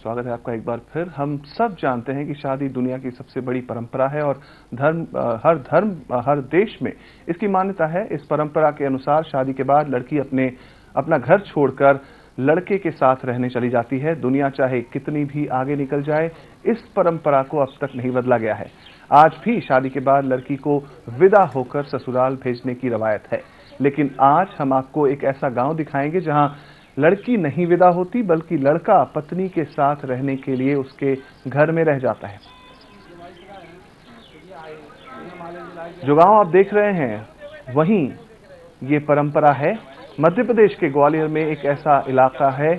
स्वागत है आपका एक बार फिर। हम सब जानते हैं कि शादी दुनिया की सबसे बड़ी परंपरा है और हर देश में इसकी मान्यता है। इस परंपरा के अनुसार शादी के बाद लड़की अपना घर छोड़कर लड़के के साथ रहने चली जाती है। दुनिया चाहे कितनी भी आगे निकल जाए, इस परंपरा को अब तक नहीं बदला गया है। आज भी शादी के बाद लड़की को विदा होकर ससुराल भेजने की रवायत है, लेकिन आज हम आपको एक ऐसा गांव दिखाएंगे जहां लड़की नहीं विदा होती, बल्कि लड़का पत्नी के साथ रहने के लिए उसके घर में रह जाता है। जो गांव आप देख रहे हैं, वहीं ये परंपरा है। मध्य प्रदेश के ग्वालियर में एक ऐसा इलाका है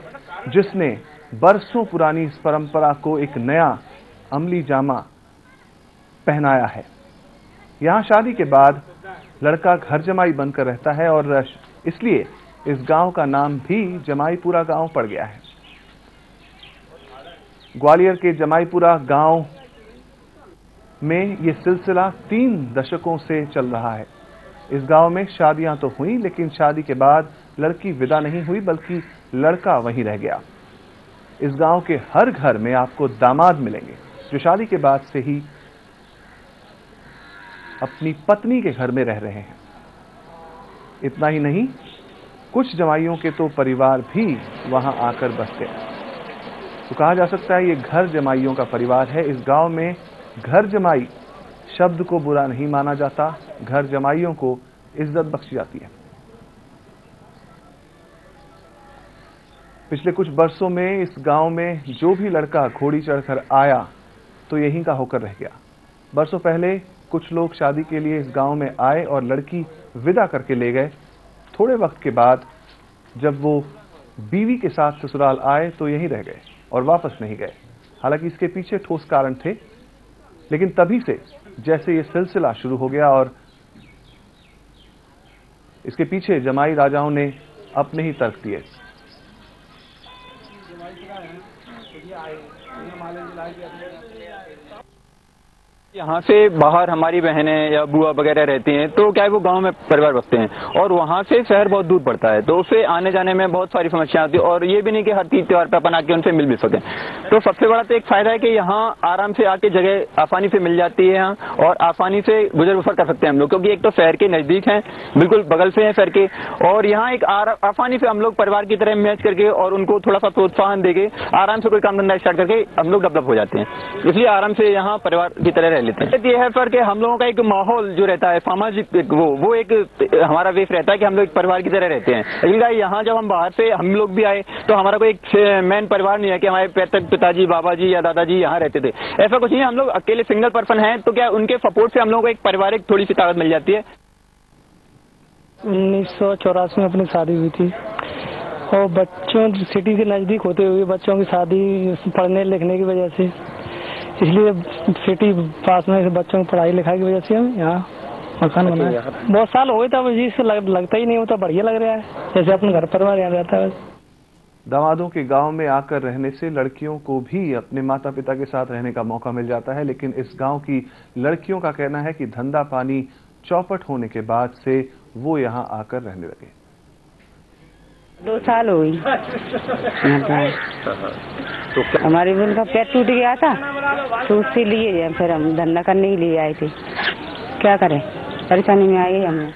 जिसने बरसों पुरानी इस परंपरा को एक नया अमली जामा पहनाया है। यहां शादी के बाद लड़का घर जमाई बनकर रहता है और इसलिए इस गांव का नाम भी जमाईपुरा गांव पड़ गया है। ग्वालियर के जमाईपुरा गांव में ये सिलसिला 3 दशकों से चल रहा है। इस गांव में शादियां तो हुई, लेकिन शादी के बाद लड़की विदा नहीं हुई, बल्कि लड़का वहीं रह गया। इस गांव के हर घर में आपको दामाद मिलेंगे जो शादी के बाद से ही अपनी पत्नी के घर में रह रहे हैं। इतना ही नहीं, कुछ जमाइयों के तो परिवार भी वहां आकर बस गए। तो कहा जा सकता है ये घर जमाइयों का परिवार है। इस गांव में घर जमाई शब्द को बुरा नहीं माना जाता, घर जमाइयों को इज्जत बख्शी जाती है। पिछले कुछ बरसों में इस गांव में जो भी लड़का घोड़ी चढ़कर आया तो यहीं का होकर रह गया। बरसों पहले कुछ लोग शादी के लिए इस गांव में आए और लड़की विदा करके ले गए। थोड़े वक्त के बाद जब वो बीवी के साथ ससुराल आए तो यहीं रह गए और वापस नहीं गए। हालांकि इसके पीछे ठोस कारण थे, लेकिन तभी से जैसे ये सिलसिला शुरू हो गया और इसके पीछे जमाई राजाओं ने अपने ही तर्क दिए। यहाँ से बाहर हमारी बहनें या बुआ वगैरह रहती हैं, तो क्या है वो गांव में परिवार बसते हैं और वहाँ से शहर बहुत दूर पड़ता है, तो उससे आने जाने में बहुत सारी समस्या आती है। और ये भी नहीं कि हर तीज त्योहार पर अपन आके उनसे मिल भी सकें। तो सबसे बड़ा तो एक फायदा है कि यहाँ आराम से आके जगह आसानी से मिल जाती है यहाँ, और आसानी से गुजर बसर कर सकते हैं हम लोग, क्योंकि एक तो शहर के नजदीक है, बिल्कुल बगल से है शहर के, और यहाँ एक आसानी से हम लोग परिवार की तरह मैच करके और उनको थोड़ा सा प्रोत्साहन देके आराम से कोई काम धंधा स्टार्ट करके हम लोग डेवलप हो जाते हैं। इसलिए आराम से यहाँ परिवार की तरह रह लेते हैं। ये है सर कि हम लोगों का एक माहौल जो रहता है सामाजिक, वो एक हमारा वेश रहता है कि हम लोग एक परिवार की तरह रहते हैं। लेकिन यहाँ जब हम बाहर से हम लोग भी आए तो हमारा कोई एक मेन परिवार नहीं है कि हमारे पिताजी, बाबा जी या दादाजी यहाँ रहते थे। ऐसा कुछ नहीं है, हम लोग अकेले सिंगल पर्सन हैं, तो क्या उनके सपोर्ट से हम लोगों को एक पारिवारिक थोड़ी सी ताकत मिल जाती है। 1984 में अपनी शादी हुई थी और बच्चों सिटी के नजदीक होते हुए बच्चों की शादी पढ़ने लिखने की वजह से, इसलिए सिटी पास में बच्चों की पढ़ाई लिखाई की वजह से हम यहाँ मकान बनाया। बहुत साल हो गए था, जी से लगता ही नहीं होता, बढ़िया लग रहा है जैसे अपने घर परिवार यहाँ रहता है। दामादों के गांव में आकर रहने से लड़कियों को भी अपने माता पिता के साथ रहने का मौका मिल जाता है, लेकिन इस गांव की लड़कियों का कहना है कि धंधा पानी चौपट होने के बाद से वो यहाँ आकर रहने लगे। 2 साल हो गई। हमारे बहन का पैर टूट गया था, तो उससे लिए फिर हम धंधा करने के लिए आए थे। क्या करें, परेशानी में आए हम।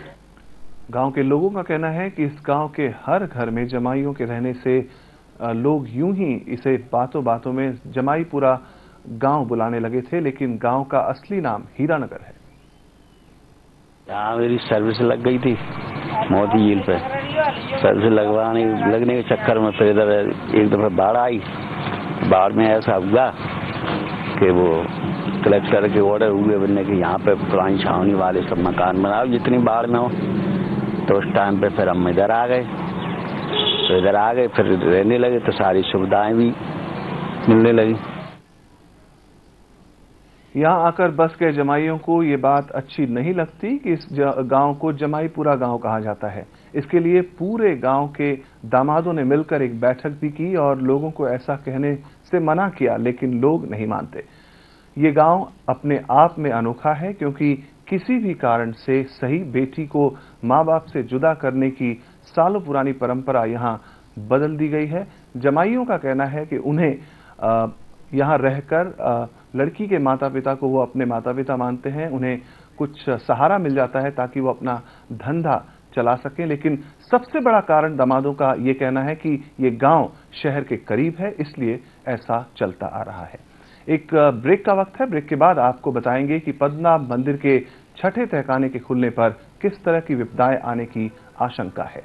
गांव के लोगों का कहना है कि इस गांव के हर घर में जमाइयों के रहने से लोग यूं ही इसे बातों बातों में जमाईपुरा गांव बुलाने लगे थे, लेकिन गांव का असली नाम हीरानगर है। यहाँ मेरी सर्विस लग गई थी मोदी झील पे। सर्विस लगने के चक्कर में फिर इधर एक दफा बाढ़ आई। बाढ़ में ऐसा हुआ कि वो कलेक्टर के ऑर्डर हुए बनने के यहाँ पे पुरानी छावनी वाले सब मकान बनाओ जितनी बाढ़ में हो। तो उस टाइम पे फिर हम इधर आ गए, फिर रहने लगे, तो सारी सुविधाएं भी मिलने लगी। यहाँ आकर बस गए जमाइयों को ये बात अच्छी नहीं लगती कि इस गांव को जमाईपुरा गांव कहा जाता है। इसके लिए पूरे गांव के दामादों ने मिलकर एक बैठक भी की और लोगों को ऐसा कहने से मना किया, लेकिन लोग नहीं मानते। ये गांव अपने आप में अनोखा है, क्योंकि किसी भी कारण से सही बेटी को माँ बाप से जुदा करने की सालों पुरानी परंपरा यहाँ बदल दी गई है। जमाइयों का कहना है कि उन्हें यहाँ रहकर लड़की के माता पिता को वो अपने माता पिता मानते हैं, उन्हें कुछ सहारा मिल जाता है ताकि वो अपना धंधा चला सकें। लेकिन सबसे बड़ा कारण दामादों का ये कहना है कि ये गांव शहर के करीब है, इसलिए ऐसा चलता आ रहा है। एक ब्रेक का वक्त है। ब्रेक के बाद आपको बताएंगे कि पद्मनाभ मंदिर के छठे तहखाने के खुलने पर किस तरह की विपदाएं आने की आशंका है।